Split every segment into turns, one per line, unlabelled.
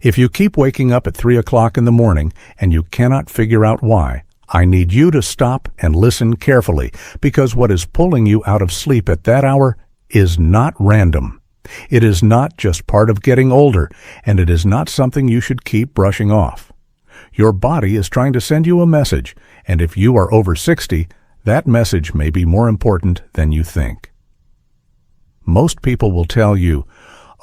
If you keep waking up at 3 o'clock in the morning and you cannot figure out why, I need you to stop and listen carefully, because what is pulling you out of sleep at that hour is not random. It is not just part of getting older, and it is not something you should keep brushing off. Your body is trying to send you a message, and if you are over 60, that message may be more important than you think. Most people will tell you,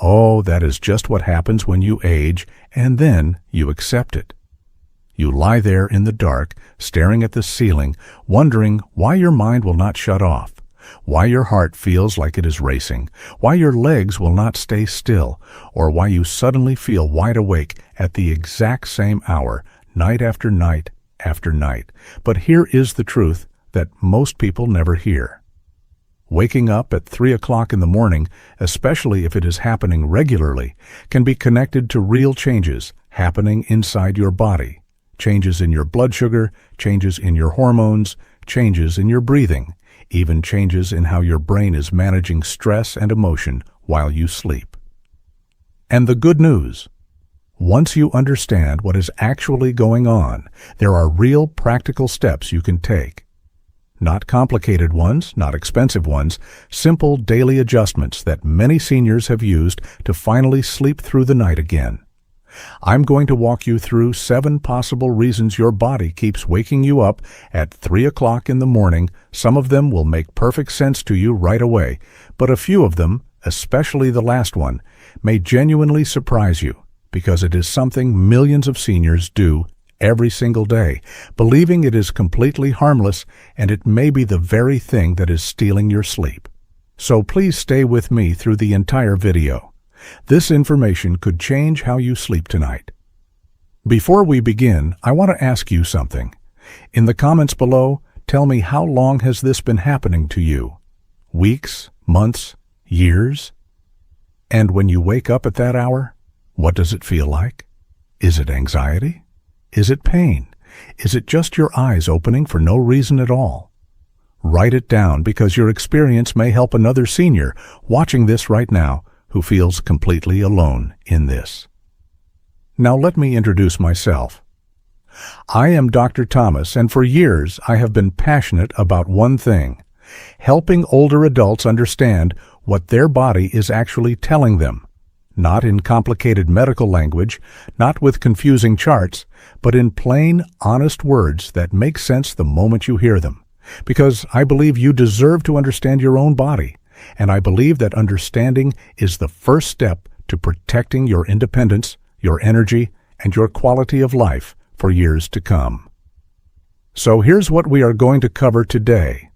"Oh, that is just what happens when you age," and then you accept it. You lie there in the dark, staring at the ceiling, wondering why your mind will not shut off, why your heart feels like it is racing, why your legs will not stay still, or why you suddenly feel wide awake at the exact same hour, night after night after night. But here is the truth that most people never hear. Waking up at 3 o'clock in the morning, especially if it is happening regularly, can be connected to real changes happening inside your body. Changes in your blood sugar, changes in your hormones, changes in your breathing, even changes in how your brain is managing stress and emotion while you sleep. And the good news: once you understand what is actually going on, there are real practical steps you can take. Not complicated ones, not expensive ones, simple daily adjustments that many seniors have used to finally sleep through the night again. I'm going to walk you through 7 possible reasons your body keeps waking you up at 3 o'clock in the morning. Some of them will make perfect sense to you right away, but a few of them, especially the last one, may genuinely surprise you, because it is something millions of seniors do every single day, believing it is completely harmless, and it may be the very thing that is stealing your sleep. So please stay with me through the entire video. This information could change how you sleep tonight. Before we begin, I want to ask you something. In the comments below, tell me, how long has this been happening to you? Weeks, months, years? And when you wake up at that hour, what does it feel like? Is it anxiety? Is it pain? Is it just your eyes opening for no reason at all? Write it down, because your experience may help another senior watching this right now who feels completely alone in this. Now let me introduce myself. I am Dr. Thomas, and for years I have been passionate about one thing: helping older adults understand what their body is actually telling them. Not in complicated medical language, not with confusing charts, but in plain, honest words that make sense the moment you hear them. Because I believe you deserve to understand your own body, and I believe that understanding is the first step to protecting your independence, your energy, and your quality of life for years to come. So here's what we are going to cover today: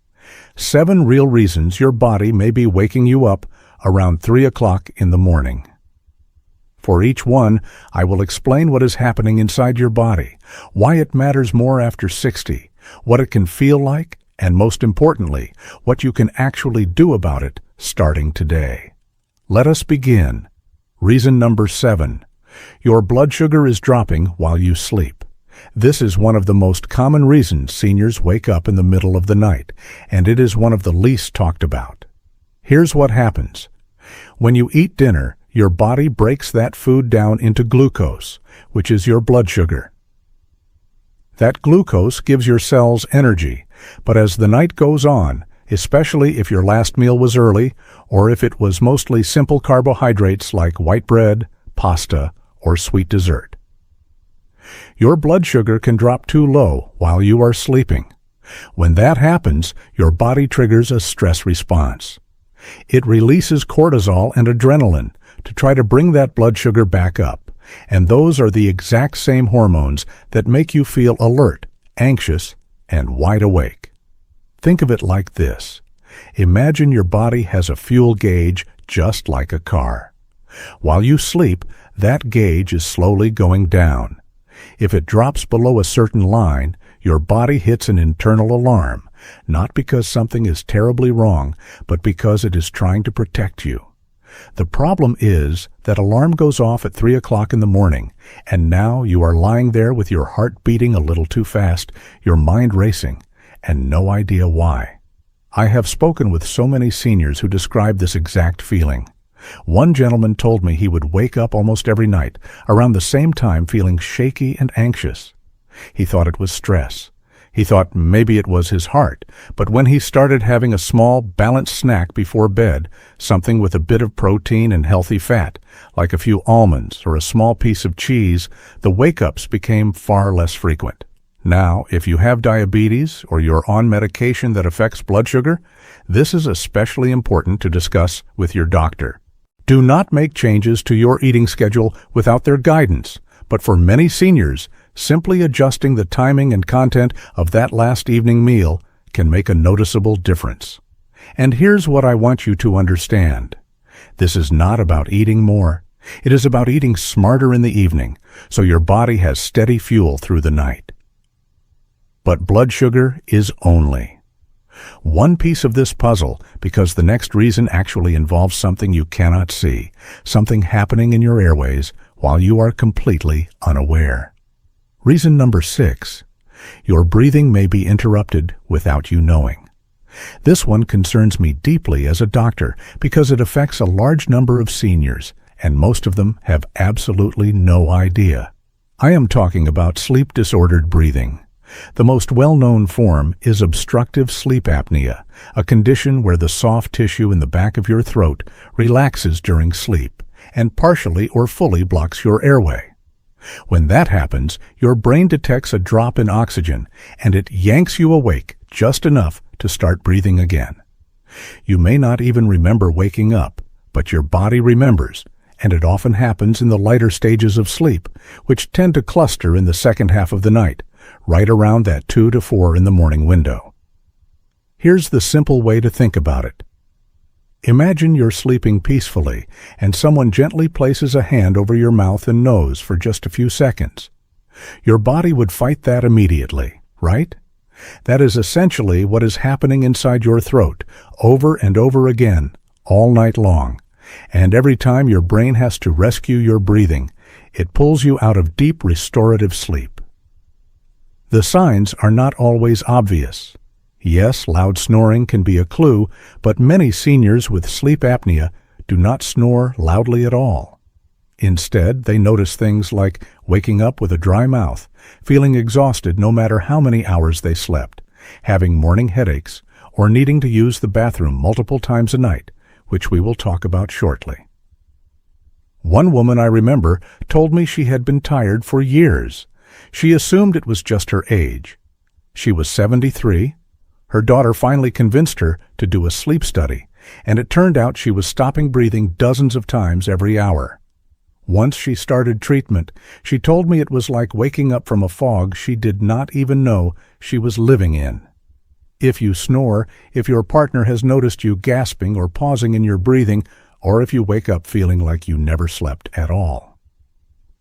7 real reasons your body may be waking you up around 3 o'clock in the morning. For each one, I will explain what is happening inside your body, why it matters more after 60, what it can feel like, and most importantly, what you can actually do about it starting today. Let us begin. Reason number 7. Your blood sugar is dropping while you sleep. This is one of the most common reasons seniors wake up in the middle of the night, and it is one of the least talked about. Here's what happens. When you eat dinner, your body breaks that food down into glucose, which is your blood sugar. That glucose gives your cells energy, but as the night goes on, especially if your last meal was early, or if it was mostly simple carbohydrates like white bread, pasta, or sweet dessert, your blood sugar can drop too low while you are sleeping. When that happens, your body triggers a stress response. It releases cortisol and adrenaline to try to bring that blood sugar back up, and those are the exact same hormones that make you feel alert, anxious, and wide awake. Think of it like this. Imagine your body has a fuel gauge just like a car. While you sleep, that gauge is slowly going down. If it drops below a certain line, your body hits an internal alarm, not because something is terribly wrong, but because it is trying to protect you. The problem is that alarm goes off at 3 o'clock in the morning, and now you are lying there with your heart beating a little too fast, your mind racing, and no idea why. I have spoken with so many seniors who describe this exact feeling. One gentleman told me he would wake up almost every night around the same time feeling shaky and anxious. He thought it was stress. He thought maybe it was his heart, but when he started having a small, balanced snack before bed, something with a bit of protein and healthy fat, like a few almonds or a small piece of cheese, the wake-ups became far less frequent. Now, if you have diabetes or you're on medication that affects blood sugar, this is especially important to discuss with your doctor. Do not make changes to your eating schedule without their guidance, but for many seniors, simply adjusting the timing and content of that last evening meal can make a noticeable difference. And here's what I want you to understand. This is not about eating more. It is about eating smarter in the evening, so your body has steady fuel through the night. But blood sugar is only one piece of this puzzle, because the next reason actually involves something you cannot see, something happening in your airways while you are completely unaware. Reason number 6, your breathing may be interrupted without you knowing. This one concerns me deeply as a doctor because it affects a large number of seniors, and most of them have absolutely no idea. I am talking about sleep-disordered breathing. The most well-known form is obstructive sleep apnea, a condition where the soft tissue in the back of your throat relaxes during sleep and partially or fully blocks your airway. When that happens, your brain detects a drop in oxygen and it yanks you awake just enough to start breathing again. You may not even remember waking up, but your body remembers, and it often happens in the lighter stages of sleep, which tend to cluster in the second half of the night, right around that 2 to 4 in the morning window. Here's the simple way to think about it. Imagine you're sleeping peacefully and someone gently places a hand over your mouth and nose for just a few seconds. Your body would fight that immediately, right? That is essentially what is happening inside your throat, over and over again, all night long. And every time your brain has to rescue your breathing, it pulls you out of deep restorative sleep. The signs are not always obvious. Yes, loud snoring can be a clue, but many seniors with sleep apnea do not snore loudly at all. Instead, they notice things like waking up with a dry mouth, feeling exhausted no matter how many hours they slept, having morning headaches, or needing to use the bathroom multiple times a night, which we will talk about shortly. One woman I remember told me she had been tired for years. She assumed it was just her age. She was 73. Her daughter finally convinced her to do a sleep study, and it turned out she was stopping breathing dozens of times every hour. Once she started treatment, she told me it was like waking up from a fog she did not even know she was living in. If you snore, if your partner has noticed you gasping or pausing in your breathing, or if you wake up feeling like you never slept at all.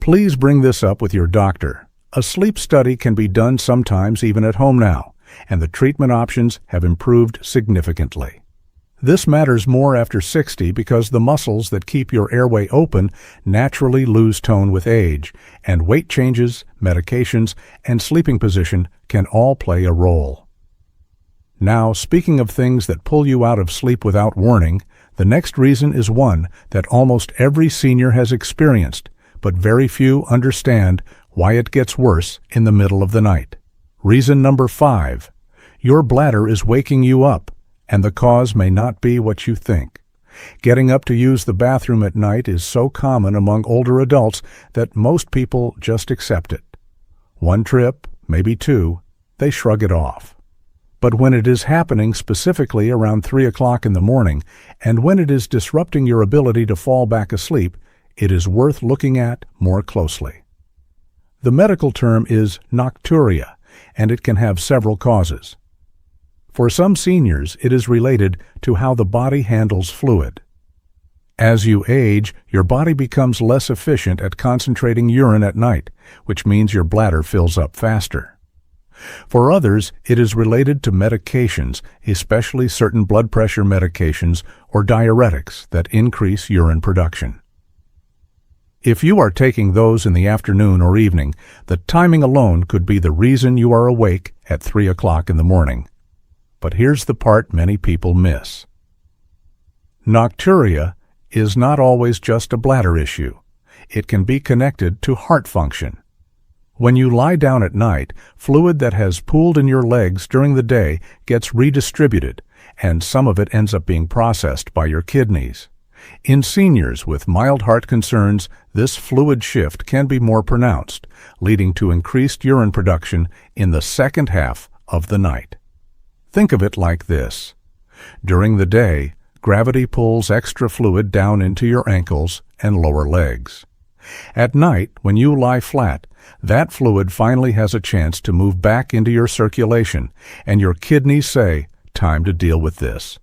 Please bring this up with your doctor. A sleep study can be done sometimes even at home now, and the treatment options have improved significantly. This matters more after 60 because the muscles that keep your airway open naturally lose tone with age, and weight changes, medications, and sleeping position can all play a role. Now, speaking of things that pull you out of sleep without warning, the next reason is one that almost every senior has experienced, but very few understand why it gets worse in the middle of the night. Reason number 5, your bladder is waking you up, and the cause may not be what you think. Getting up to use the bathroom at night is so common among older adults that most people just accept it. One trip, maybe 2, they shrug it off. But when it is happening specifically around 3 o'clock in the morning, and when it is disrupting your ability to fall back asleep, it is worth looking at more closely. The medical term is nocturia, and it can have several causes. For some seniors, it is related to how the body handles fluid. As you age, your body becomes less efficient at concentrating urine at night, which means your bladder fills up faster. For others, it is related to medications, especially certain blood pressure medications or diuretics that increase urine production. If you are taking those in the afternoon or evening, the timing alone could be the reason you are awake at 3 o'clock in the morning. But here's the part many people miss. Nocturia is not always just a bladder issue. It can be connected to heart function. When you lie down at night, fluid that has pooled in your legs during the day gets redistributed, and some of it ends up being processed by your kidneys. In seniors with mild heart concerns, this fluid shift can be more pronounced, leading to increased urine production in the second half of the night. Think of it like this. During the day, gravity pulls extra fluid down into your ankles and lower legs. At night, when you lie flat, that fluid finally has a chance to move back into your circulation, and your kidneys say, "Time to deal with this."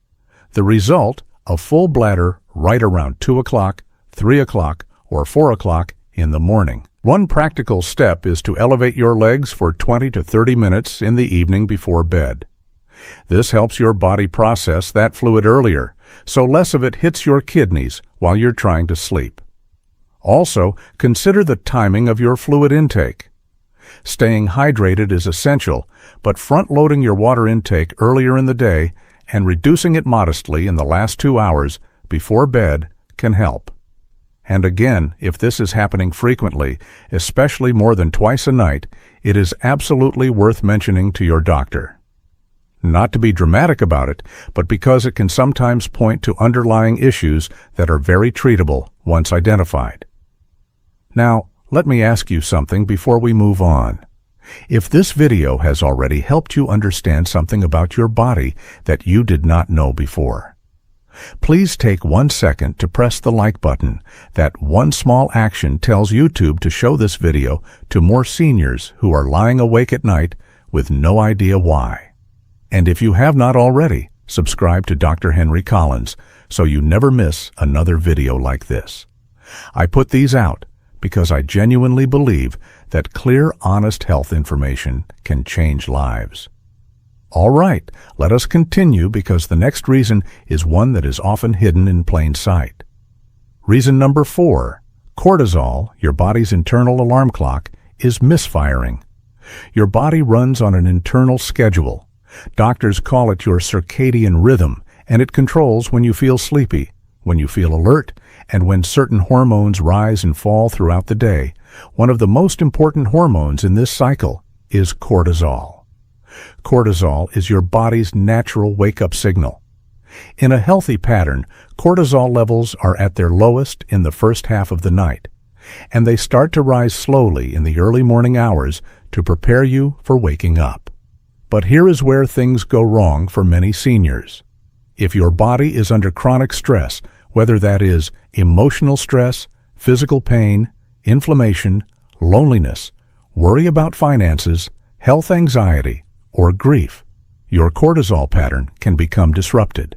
The result, a full bladder right around 2 o'clock, 3 o'clock, or 4 o'clock in the morning. One practical step is to elevate your legs for 20 to 30 minutes in the evening before bed. This helps your body process that fluid earlier, so less of it hits your kidneys while you're trying to sleep. Also, consider the timing of your fluid intake. Staying hydrated is essential, but front-loading your water intake earlier in the day and reducing it modestly in the last 2 hours before bed can help. And again, if this is happening frequently, especially more than twice a night, it is absolutely worth mentioning to your doctor. Not to be dramatic about it, but because it can sometimes point to underlying issues that are very treatable once identified. Now, let me ask you something before we move on. If this video has already helped you understand something about your body that you did not know before, please take 1 second to press the like button. That one small action tells YouTube to show this video to more seniors who are lying awake at night with no idea why. And if you have not already, subscribe to Dr. Henry Collins so you never miss another video like this. I put these out because I genuinely believe that clear, honest health information can change lives. All right, let us continue because the next reason is one that is often hidden in plain sight. Reason number 4, cortisol, your body's internal alarm clock, is misfiring. Your body runs on an internal schedule. Doctors call it your circadian rhythm, and it controls when you feel sleepy, when you feel alert, and when certain hormones rise and fall throughout the day. One of the most important hormones in this cycle is cortisol. Cortisol is your body's natural wake-up signal. In a healthy pattern, cortisol levels are at their lowest in the first half of the night, and they start to rise slowly in the early morning hours to prepare you for waking up. But here is where things go wrong for many seniors. If your body is under chronic stress, whether that is emotional stress, physical pain, inflammation, loneliness, worry about finances, health anxiety, or grief, your cortisol pattern can become disrupted.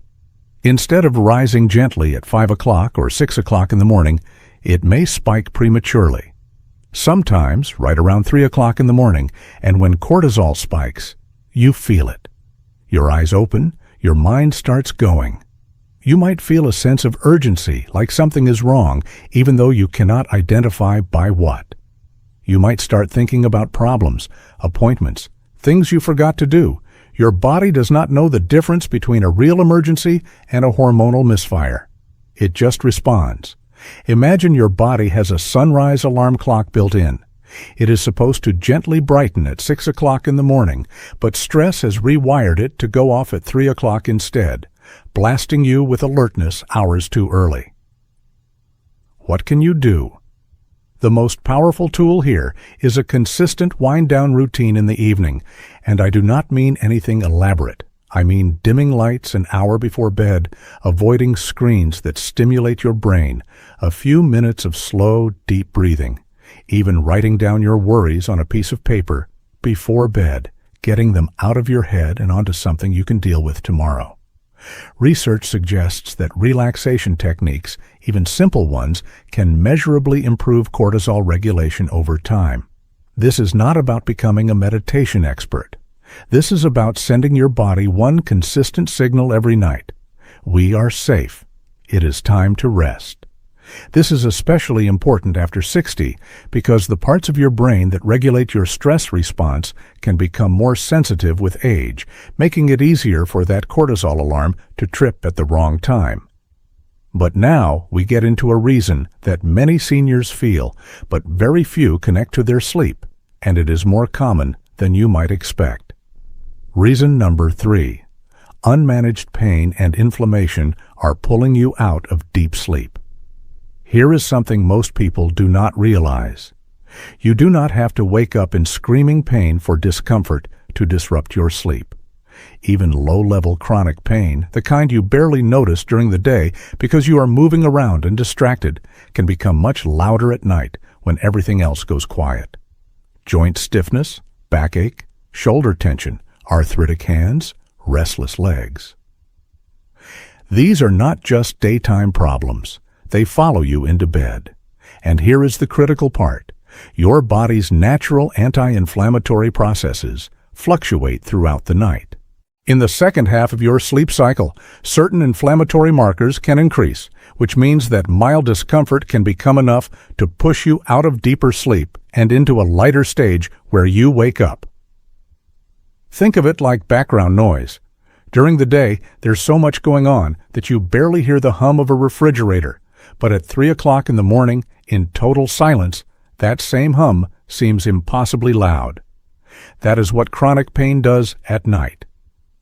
Instead of rising gently at 5 o'clock or 6 o'clock in the morning, it may spike prematurely. Sometimes right around 3 o'clock in the morning, and when cortisol spikes, you feel it. Your eyes open, your mind starts going. You might feel a sense of urgency, like something is wrong, even though you cannot identify by what. You might start thinking about problems, appointments, things you forgot to do. Your body does not know the difference between a real emergency and a hormonal misfire. It just responds. Imagine your body has a sunrise alarm clock built in. It is supposed to gently brighten at 6 o'clock in the morning, but stress has rewired it to go off at 3 o'clock instead, blasting you with alertness hours too early. What can you do? The most powerful tool here is a consistent wind-down routine in the evening, and I do not mean anything elaborate. I mean dimming lights an hour before bed, avoiding screens that stimulate your brain, a few minutes of slow, deep breathing, even writing down your worries on a piece of paper before bed, getting them out of your head and onto something you can deal with tomorrow. Research suggests that relaxation techniques, even simple ones, can measurably improve cortisol regulation over time. This is not about becoming a meditation expert. This is about sending your body one consistent signal every night. We are safe. It is time to rest. This is especially important after 60 because the parts of your brain that regulate your stress response can become more sensitive with age, making it easier for that cortisol alarm to trip at the wrong time. But now we get into a reason that many seniors feel, but very few connect to their sleep, and it is more common than you might expect. Reason number 3. Unmanaged pain and inflammation are pulling you out of deep sleep. Here is something most people do not realize. You do not have to wake up in screaming pain for discomfort to disrupt your sleep. Even low-level chronic pain, the kind you barely notice during the day because you are moving around and distracted, can become much louder at night when everything else goes quiet. Joint stiffness, backache, shoulder tension, arthritic hands, restless legs. These are not just daytime problems. They follow you into bed. And here is the critical part. Your body's natural anti-inflammatory processes fluctuate throughout the night. In the second half of your sleep cycle, certain inflammatory markers can increase, which means that mild discomfort can become enough to push you out of deeper sleep and into a lighter stage where you wake up. Think of it like background noise. During the day, there's so much going on that you barely hear the hum of a refrigerator, but at 3 o'clock in the morning, in total silence, that same hum seems impossibly loud. That is what chronic pain does at night.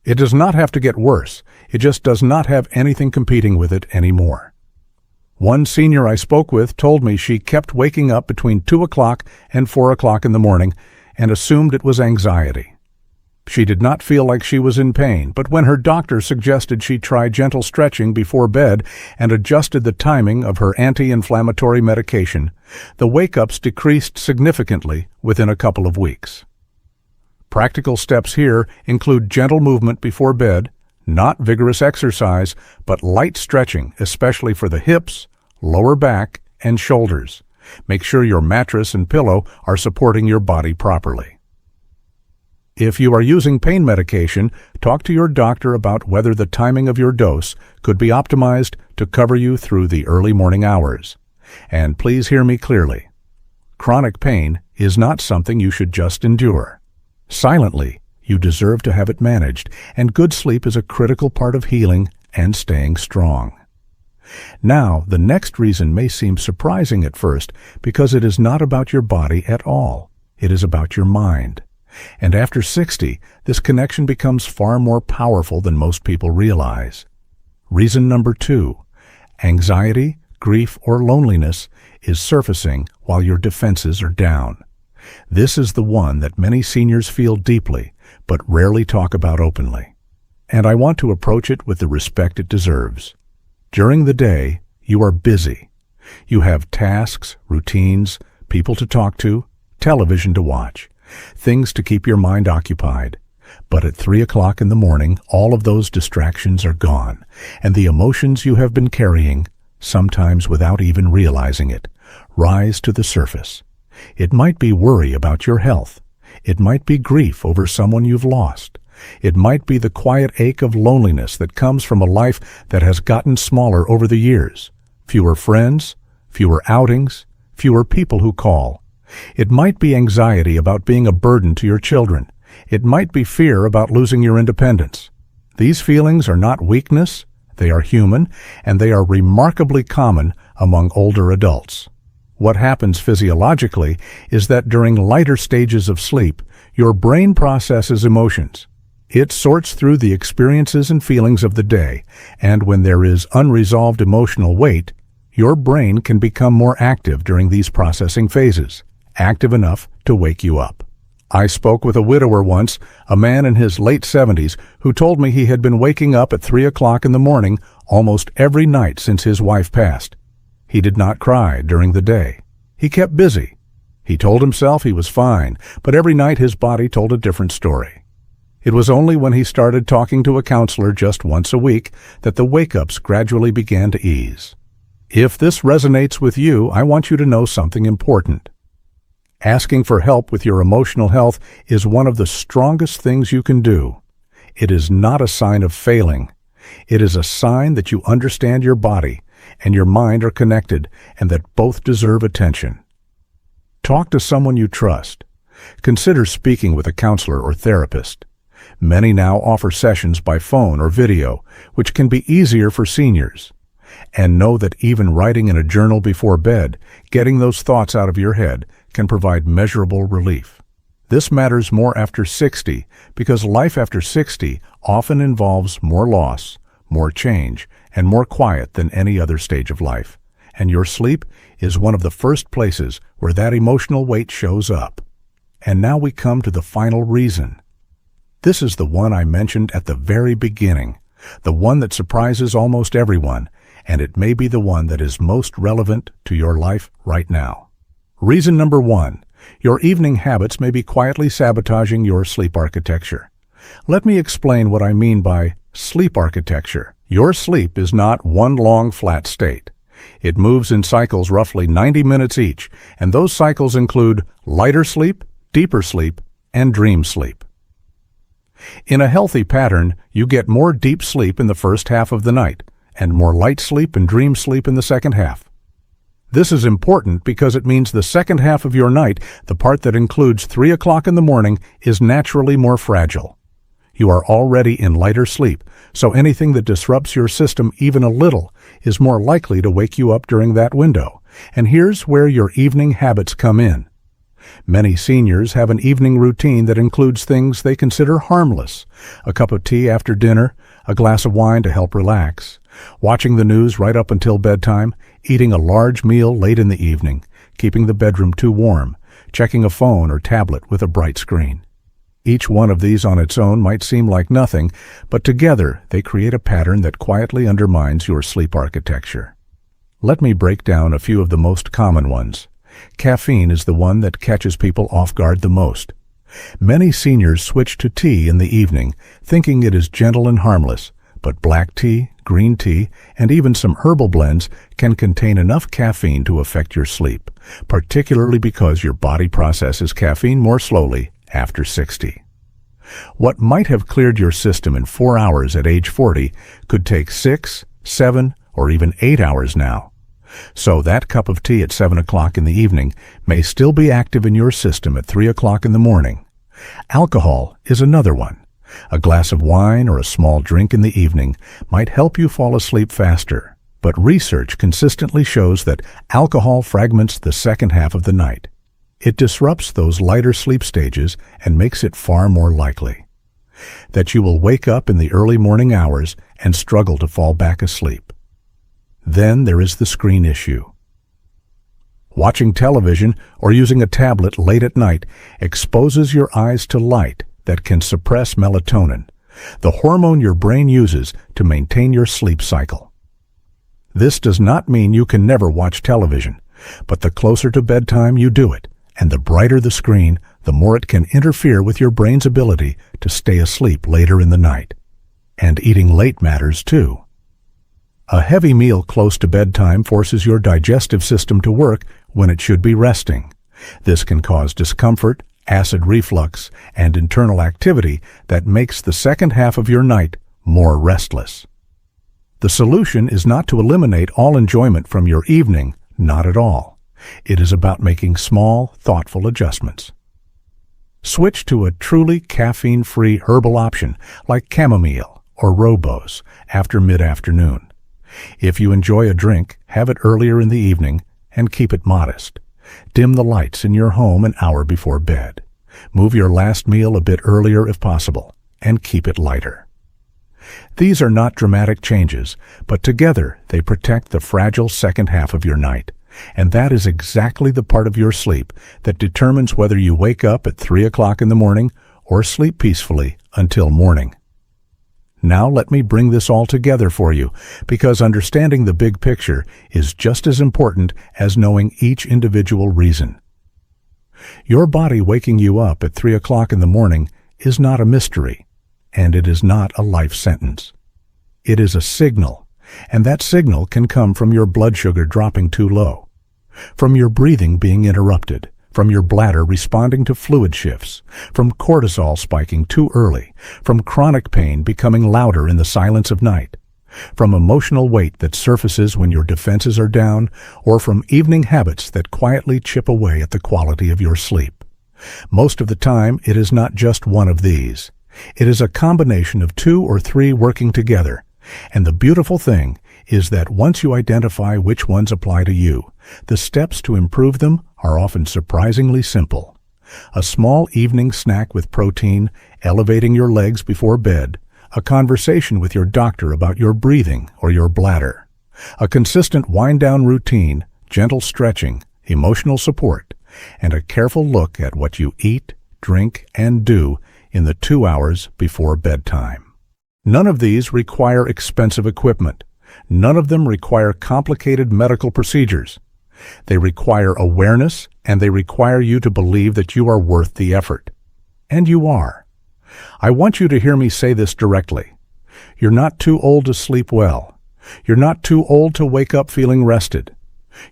It does not have to get worse. It just does not have anything competing with it anymore. One senior I spoke with told me she kept waking up between 2 o'clock and 4 o'clock in the morning and assumed it was anxiety. She did not feel like she was in pain, but when her doctor suggested she try gentle stretching before bed and adjusted the timing of her anti-inflammatory medication, the wake-ups decreased significantly within a couple of weeks. Practical steps here include gentle movement before bed, not vigorous exercise, but light stretching, especially for the hips, lower back, and shoulders. Make sure your mattress and pillow are supporting your body properly. If you are using pain medication, talk to your doctor about whether the timing of your dose could be optimized to cover you through the early morning hours. And please hear me clearly. Chronic pain is not something you should just endure. Silently, you deserve to have it managed, and good sleep is a critical part of healing and staying strong. Now, the next reason may seem surprising at first because it is not about your body at all. It is about your mind. And after 60, this connection becomes far more powerful than most people realize. Reason number 2, anxiety, grief, or loneliness is surfacing while your defenses are down. This is the one that many seniors feel deeply, but rarely talk about openly. And I want to approach it with the respect it deserves. During the day, you are busy. You have tasks, routines, people to talk to, television to watch, things to keep your mind occupied. But at 3 o'clock in the morning, all of those distractions are gone, and the emotions you have been carrying, sometimes without even realizing it, rise to the surface. It might be worry about your health. It might be grief over someone you've lost. It might be the quiet ache of loneliness that comes from a life that has gotten smaller over the years. Fewer friends, fewer outings, fewer people who call. It might be anxiety about being a burden to your children. It might be fear about losing your independence. These feelings are not weakness, they are human, and they are remarkably common among older adults. What happens physiologically is that during lighter stages of sleep, your brain processes emotions. It sorts through the experiences and feelings of the day, and when there is unresolved emotional weight, your brain can become more active during these processing phases, active enough to wake you up. I spoke with a widower once, a man in his late 70s, who told me he had been waking up at 3 o'clock in the morning almost every night since his wife passed. He did not cry during the day. He kept busy. He told himself he was fine, but every night his body told a different story. It was only when he started talking to a counselor just once a week that the wake-ups gradually began to ease. If this resonates with you, I want you to know something important. Asking for help with your emotional health is one of the strongest things you can do. It is not a sign of failing. It is a sign that you understand your body and your mind are connected and that both deserve attention. Talk to someone you trust. Consider speaking with a counselor or therapist. Many now offer sessions by phone or video, which can be easier for seniors. And know that even writing in a journal before bed, getting those thoughts out of your head, can provide measurable relief. This matters more after 60 because life after 60 often involves more loss, more change, and more quiet than any other stage of life. And your sleep is one of the first places where that emotional weight shows up. And now we come to the final reason. This is the one I mentioned at the very beginning, the one that surprises almost everyone, and it may be the one that is most relevant to your life right now. Reason number 1. Your evening habits may be quietly sabotaging your sleep architecture. Let me explain what I mean by sleep architecture. Your sleep is not one long flat state. It moves in cycles roughly 90 minutes each, and those cycles include lighter sleep, deeper sleep, and dream sleep. In a healthy pattern, you get more deep sleep in the first half of the night, and more light sleep and dream sleep in the second half. This is important because it means the second half of your night, the part that includes 3 o'clock in the morning, is naturally more fragile. You are already in lighter sleep, so anything that disrupts your system even a little is more likely to wake you up during that window. And here's where your evening habits come in. Many seniors have an evening routine that includes things they consider harmless: a cup of tea after dinner, a glass of wine to help relax, watching the news right up until bedtime, eating a large meal late in the evening, keeping the bedroom too warm, checking a phone or tablet with a bright screen. Each one of these on its own might seem like nothing, but together they create a pattern that quietly undermines your sleep architecture. Let me break down a few of the most common ones. Caffeine is the one that catches people off guard the most. Many seniors switch to tea in the evening, thinking it is gentle and harmless, but black tea, green tea, and even some herbal blends can contain enough caffeine to affect your sleep, particularly because your body processes caffeine more slowly after 60. What might have cleared your system in 4 hours at age 40 could take 6, 7, or even 8 hours now. So that cup of tea at 7 o'clock in the evening may still be active in your system at 3 o'clock in the morning. Alcohol is another one. A glass of wine or a small drink in the evening might help you fall asleep faster, but research consistently shows that alcohol fragments the second half of the night. It disrupts those lighter sleep stages and makes it far more likely that you will wake up in the early morning hours and struggle to fall back asleep. Then there is the screen issue. Watching television or using a tablet late at night exposes your eyes to light that can suppress melatonin, the hormone your brain uses to maintain your sleep cycle. This does not mean you can never watch television, but the closer to bedtime you do it, and the brighter the screen, the more it can interfere with your brain's ability to stay asleep later in the night. And eating late matters too. A heavy meal close to bedtime forces your digestive system to work when it should be resting. This can cause discomfort, acid reflux, and internal activity that makes the second half of your night more restless. The solution is not to eliminate all enjoyment from your evening, not at all. It is about making small, thoughtful adjustments. Switch to a truly caffeine-free herbal option like chamomile or rooibos after mid-afternoon. If you enjoy a drink, have it earlier in the evening and keep it modest. Dim the lights in your home an hour before bed. Move your last meal a bit earlier if possible, and keep it lighter. These are not dramatic changes, but together they protect the fragile second half of your night. And that is exactly the part of your sleep that determines whether you wake up at 3 o'clock in the morning or sleep peacefully until morning. Now let me bring this all together for you, because understanding the big picture is just as important as knowing each individual reason. Your body waking you up at 3 o'clock in the morning is not a mystery, and it is not a life sentence. It is a signal, and that signal can come from your blood sugar dropping too low, from your breathing being interrupted, from your bladder responding to fluid shifts, from cortisol spiking too early, from chronic pain becoming louder in the silence of night, from emotional weight that surfaces when your defenses are down, or from evening habits that quietly chip away at the quality of your sleep. Most of the time, it is not just one of these. It is a combination of 2 or 3 working together, And the beautiful thing is that once you identify which ones apply to you, the steps to improve them are often surprisingly simple. A small evening snack with protein, elevating your legs before bed, a conversation with your doctor about your breathing or your bladder, a consistent wind-down routine, gentle stretching, emotional support, and a careful look at what you eat, drink, and do in the 2 hours before bedtime. None of these require expensive equipment. None of them require complicated medical procedures. They require awareness, and they require you to believe that you are worth the effort. And you are. I want you to hear me say this directly. You're not too old to sleep well. You're not too old to wake up feeling rested.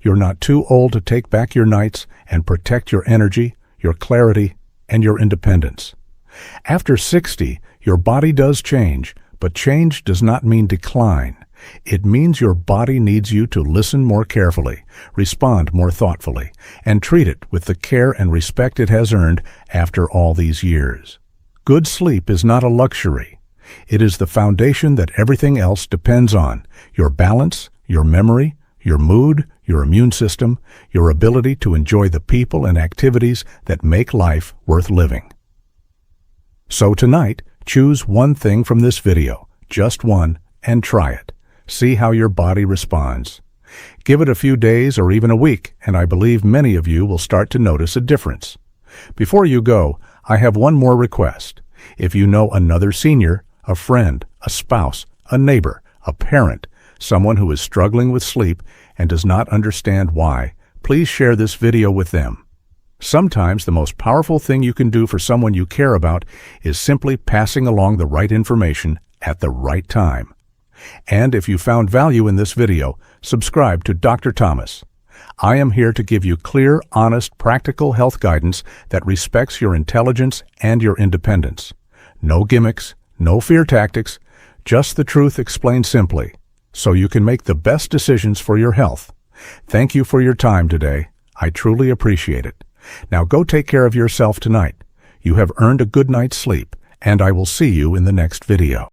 You're not too old to take back your nights and protect your energy, your clarity, and your independence. After 60, your body does change, but change does not mean decline. It means your body needs you to listen more carefully, respond more thoughtfully, and treat it with the care and respect it has earned after all these years. Good sleep is not a luxury. It is the foundation that everything else depends on: your balance, your memory, your mood, your immune system, your ability to enjoy the people and activities that make life worth living. So tonight, choose one thing from this video, just one, and try it. See how your body responds. Give it a few days or even a week, and I believe many of you will start to notice a difference. Before you go, I have one more request. If you know another senior, a friend, a spouse, a neighbor, a parent, someone who is struggling with sleep and does not understand why, please share this video with them. Sometimes the most powerful thing you can do for someone you care about is simply passing along the right information at the right time. And if you found value in this video, subscribe to Dr. Thomas. I am here to give you clear, honest, practical health guidance that respects your intelligence and your independence. No gimmicks, no fear tactics, just the truth explained simply, so you can make the best decisions for your health. Thank you for your time today. I truly appreciate it. Now go take care of yourself tonight. You have earned a good night's sleep, and I will see you in the next video.